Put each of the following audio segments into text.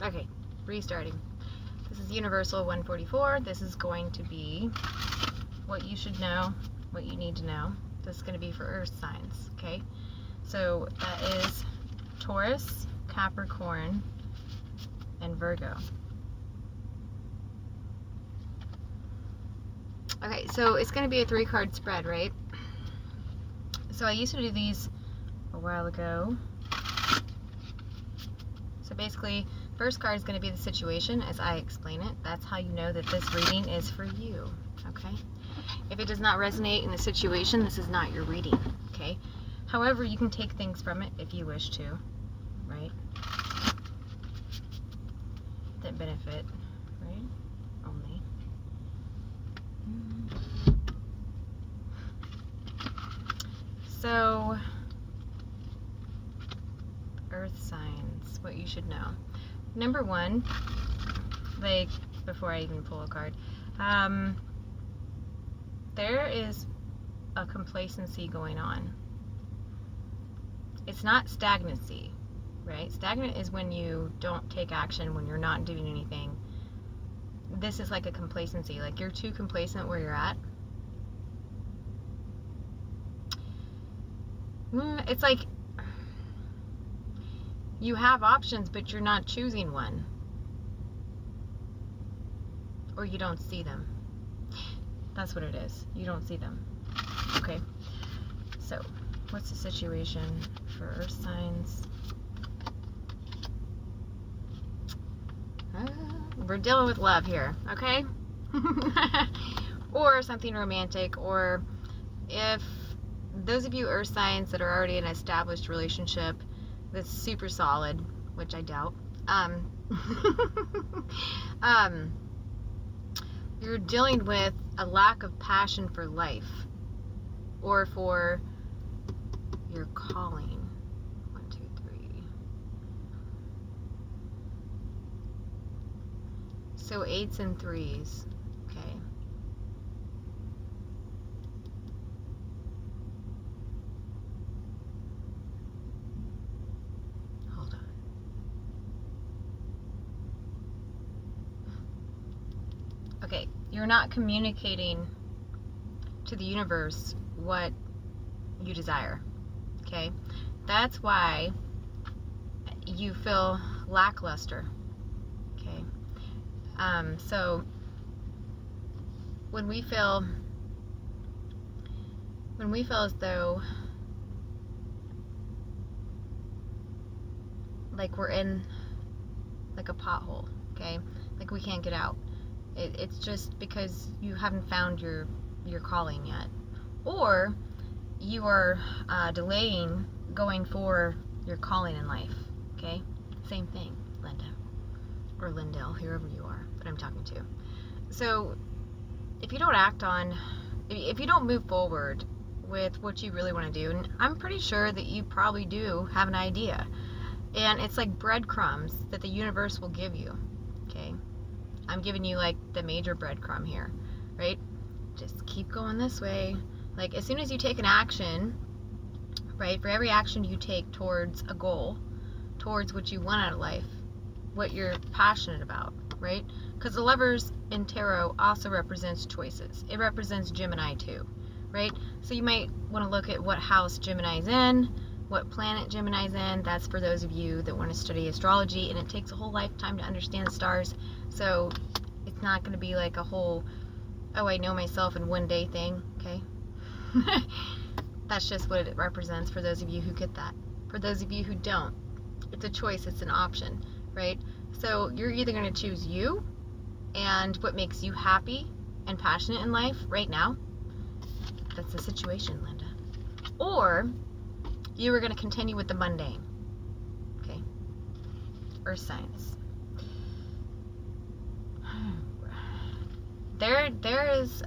Okay, restarting. This is Universal 144. This is going to be what you should know, what you need to know. This is going to be for Earth signs, okay? So that is Taurus, Capricorn, and Virgo. Okay, so it's going to be a 3-card spread, right? So I used to do these a while ago. So basically, first card is going to be the situation as I explain it. That's how you know that this reading is for you, okay? If it does not resonate in the situation, this is not your reading, okay? However, you can take things from it if you wish to, right? That benefit, right? Only. So, Earth signs, what you should know. Number one, like, before I even pull a card, there is a complacency going on. It's not stagnancy, right? Stagnant is when you don't take action, when you're not doing anything. This is like a complacency, like you're too complacent where you're at. It's like you have options, but you're not choosing one. Or you don't see them. That's what it is. You don't see them. Okay. So, what's the situation for Earth signs? We're dealing with love here, okay? Or something romantic, or if those of you Earth signs that are already in an established relationship that's super solid, which I doubt, you're dealing with a lack of passion for life or for your calling. 1, 2, 3. So 8s and 3s. Okay. Hold on. Okay, you're not communicating to the universe what you desire. Okay? That's why you feel lackluster. Okay? So when we feel as though like we're in like a pothole, okay? Like we can't get out. It's just because you haven't found your calling yet. Or you are delaying going for your calling in life, okay? Same thing, Linda. Or Lindell, whoever you are that I'm talking to. So, if you don't act on, if you don't move forward with what you really want to do, and I'm pretty sure that you probably do have an idea, and it's like breadcrumbs that the universe will give you, okay? I'm giving you like the major breadcrumb here, right? Just keep going this way. Like as soon as you take an action, right, for every action you take towards a goal, towards what you want out of life, what you're passionate about, right? Because the Lovers in Tarot also represents choices. It represents Gemini too, right? So you might want to look at what house Gemini's in, what planet Gemini's in. That's for those of you that want to study astrology, and it takes a whole lifetime to understand the stars. So it's not going to be like a whole, oh, I know myself in one day thing, okay? That's just what it represents for those of you who get that. For those of you who don't, it's a choice, it's an option, right? So you're either going to choose you and what makes you happy and passionate in life right now. That's the situation, Linda. Or you are going to continue with the mundane, okay? Earth signs. There is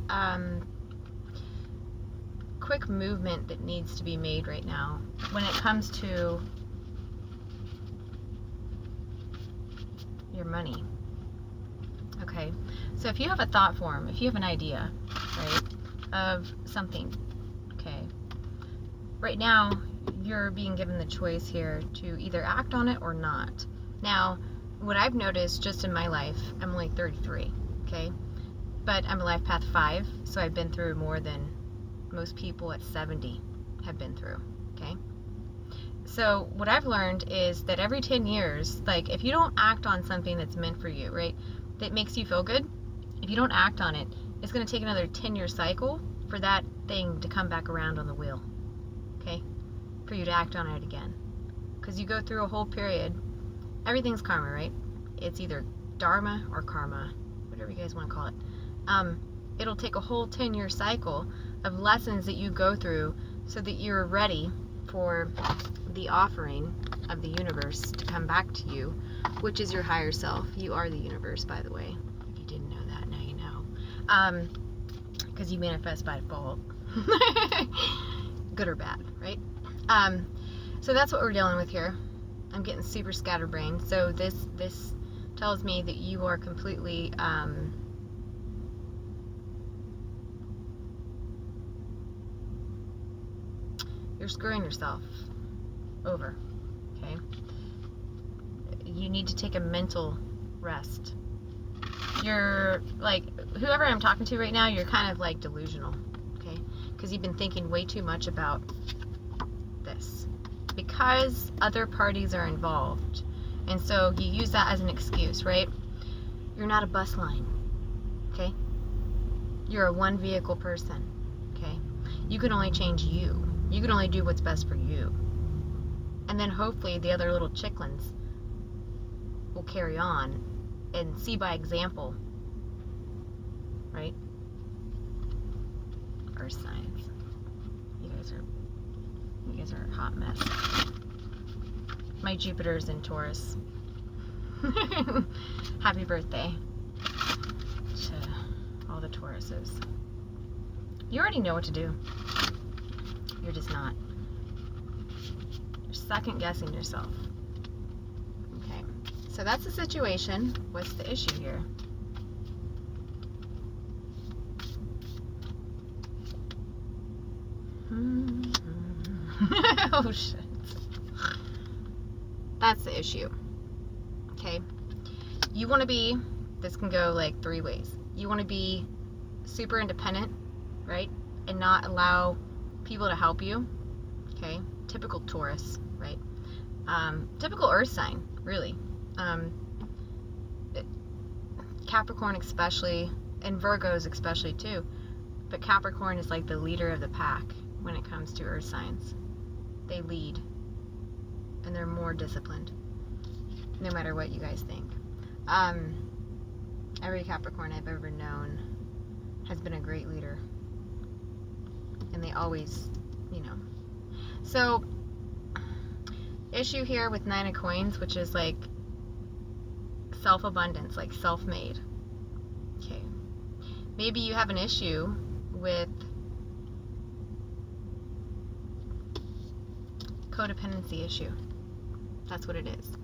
quick movement that needs to be made right now when it comes to your money. Okay, so if you have a thought form, if you have an idea, right, of something, okay, right now you're being given the choice here to either act on it or not. Now, what I've noticed just in my life, I'm only 33, okay? But I'm a life path 5, so I've been through more than most people at 70 have been through, okay? So what I've learned is that every 10 years, like if you don't act on something that's meant for you, right, that makes you feel good, if you don't act on it, it's going to take another 10-year cycle for that thing to come back around on the wheel, okay, for you to act on it again. Because you go through a whole period, everything's karma, right? It's either dharma or karma, whatever you guys want to call it. It'll take a whole 10-year cycle of lessons that you go through so that you're ready for the offering of the universe to come back to you, which is your higher self. You are the universe, by the way. If you didn't know that, now you know. Because you manifest by default. Good or bad, right? So that's what we're dealing with here. I'm getting super scatterbrained. So this tells me that you are completely you're screwing yourself over, okay? You need to take a mental rest. You're like, whoever I'm talking to right now, you're kind of like delusional, okay? Because you've been thinking way too much about this. Because other parties are involved, and so you use that as an excuse, right? You're not a bus line, okay? You're a one vehicle person, okay? You can only change you. You can only do what's best for you. And then hopefully the other little chicklins will carry on and see by example, right? Earth signs. You guys are a hot mess. My Jupiter's in Taurus. Happy birthday to all the Tauruses. You already know what to do. You're just not. You're second guessing yourself. Okay, so that's the situation. What's the issue here? Oh shit. That's the issue. Okay, you want to be, this can go like 3 ways. You want to be super independent, right, and not allow people to help you. Okay, typical Taurus, right? Typical earth sign, really. Capricorn especially, and Virgos especially too, but Capricorn is like the leader of the pack when it comes to earth signs. They lead, and they're more disciplined, no matter what you guys think. Every Capricorn I've ever known has been a great leader, and they always, you know. So, issue here with 9 of Coins, which is like self-abundance, like self-made. Okay, maybe you have an issue with codependency issue. That's what it is.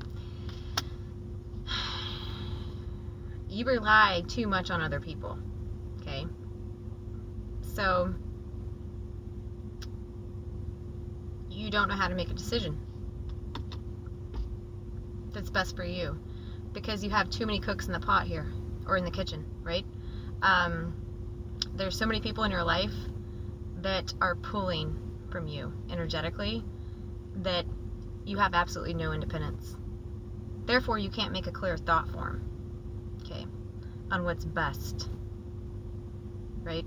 You rely too much on other people, okay? So you don't know how to make a decision that's best for you because you have too many cooks in the pot here, or in the kitchen, right? There's so many people in your life that are pulling from you energetically that you have absolutely no independence. Therefore, you can't make a clear thought form, okay, on what's best, right?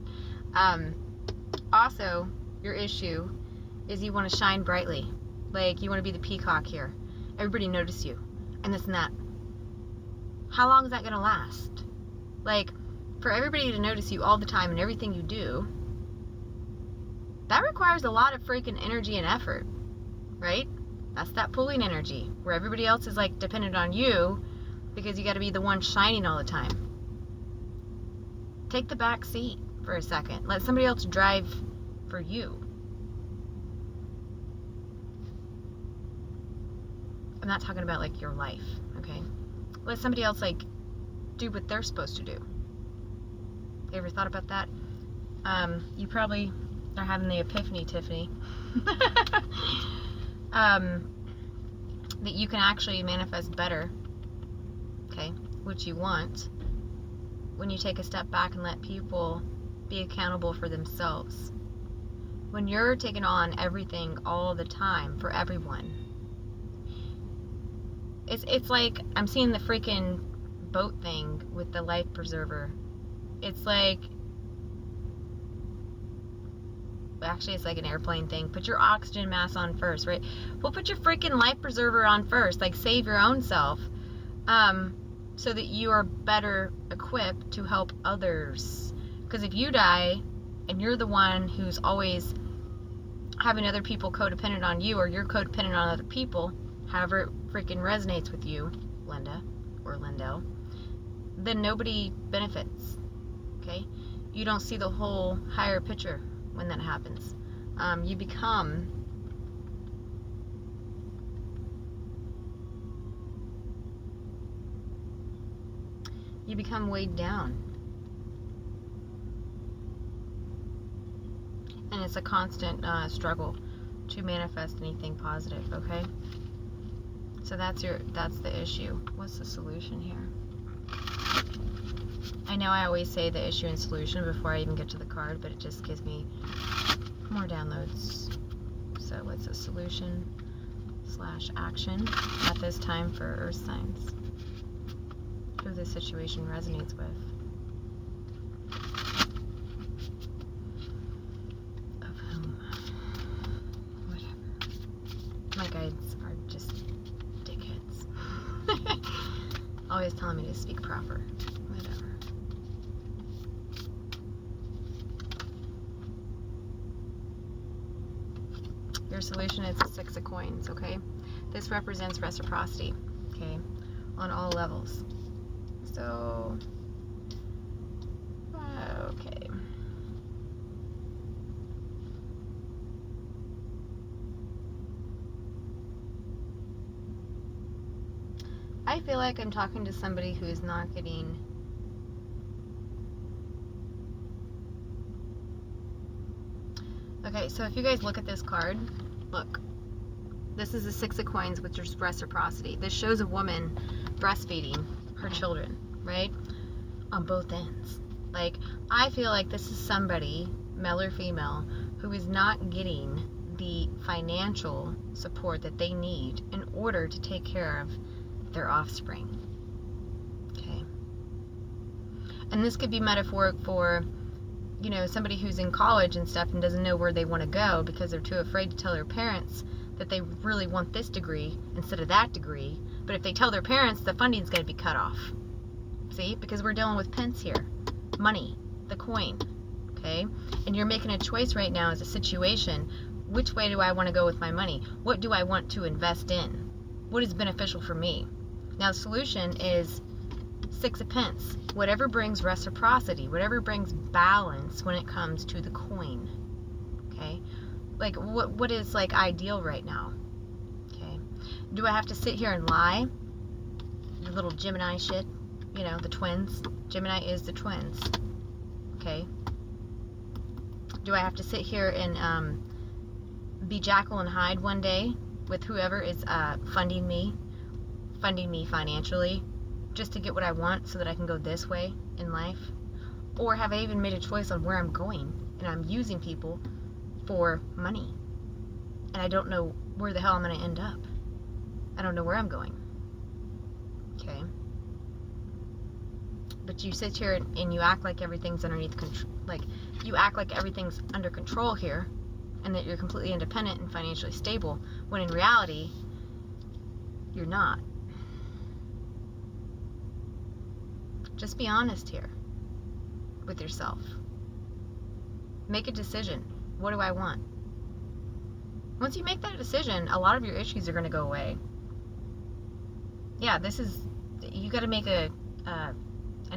Also, your issue is you want to shine brightly. Like, you want to be the peacock here. Everybody notice you, and this and that. How long is that going to last? Like, for everybody to notice you all the time and everything you do, that requires a lot of freaking energy and effort, right? That's that pulling energy, where everybody else is like dependent on you because you got to be the one shining all the time. Take the back seat for a second. Let somebody else drive for you. I'm not talking about like your life, okay? Let somebody else like do what they're supposed to do. You ever thought about that? You probably are having the epiphany, Tiffany. That you can actually manifest better what you want when you take a step back and let people be accountable for themselves. When you're taking on everything all the time for everyone, it's like I'm seeing the freaking boat thing with the life preserver. It's like, actually it's like an airplane thing. Put your oxygen mask on first, right? Well, put your freaking life preserver on first. Like, save your own self, so that you are better equipped to help others. Because if you die and you're the one who's always having other people codependent on you, or you're codependent on other people, however it freaking resonates with you, Linda or Lindell, then nobody benefits. Okay? You don't see the whole higher picture when that happens. You become weighed down. And it's a constant struggle to manifest anything positive, okay? So that's the issue. What's the solution here? I know I always say the issue and solution before I even get to the card, but it just gives me more downloads. So what's the solution / action at this time for Earth signs? Who this situation resonates with? Of whom? Whatever. My guides are just dickheads. Always telling me to speak proper. Whatever. Your solution is the 6 of Coins, okay? This represents reciprocity, okay? On all levels. So, okay. I feel like I'm talking to somebody who is not getting okay, so if you guys look at this card, look. This is the 6 of Coins, which is reciprocity. This shows a woman breastfeeding her children, right? On both ends. Like, I feel like this is somebody, male or female, who is not getting the financial support that they need in order to take care of their offspring. Okay. And this could be metaphoric for, you know, somebody who's in college and stuff and doesn't know where they want to go because they're too afraid to tell their parents that they really want this degree instead of that degree. But if they tell their parents, the funding's going to be cut off. See? Because we're dealing with pence here. Money. The coin. Okay? And you're making a choice right now as a situation. Which way do I want to go with my money? What do I want to invest in? What is beneficial for me? Now, the solution is 6 of Pence. Whatever brings reciprocity. Whatever brings balance when it comes to the coin. Okay? Like, what is, like, ideal right now? Okay? Do I have to sit here and lie? The little Gemini shit. You know, the twins. Gemini is the twins. Okay? Do I have to sit here and be Jekyll and Hyde one day with whoever is funding me financially just to get what I want so that I can go this way in life? Or have I even made a choice on where I'm going and I'm using people for money and I don't know where the hell I'm going to end up? I don't know where I'm going. Okay? But you sit here and you act like everything's underneath control, like you act like everything's under control here and that you're completely independent and financially stable, when in reality you're not. Just be honest here with yourself. Make a decision. What do I want? Once you make that decision, a lot of your issues are going to go away. Yeah, you got to make an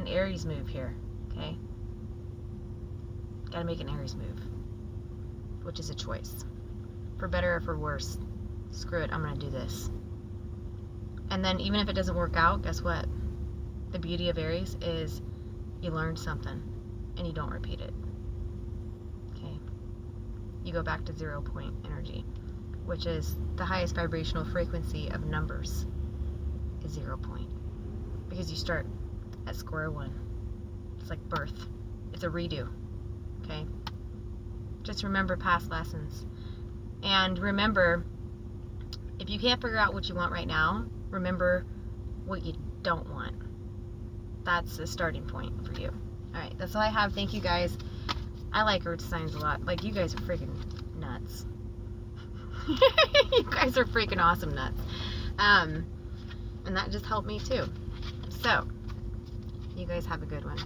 Aries move here, okay? Got to make an Aries move, which is a choice. For better or for worse, screw it, I'm going to do this. And then even if it doesn't work out, guess what? The beauty of Aries is you learn something and you don't repeat it. Okay? You go back to 0 point energy, which is the highest vibrational frequency of numbers is 0 point. Because because you start at square one. It's like birth. It's a redo. Okay? Just remember past lessons. And remember, if you can't figure out what you want right now, remember what you don't want. That's a starting point for you. Alright, that's all I have. Thank you guys. I like earth signs a lot. Like, you guys are freaking nuts. You guys are freaking awesome nuts. And that just helped me too. So, you guys have a good one.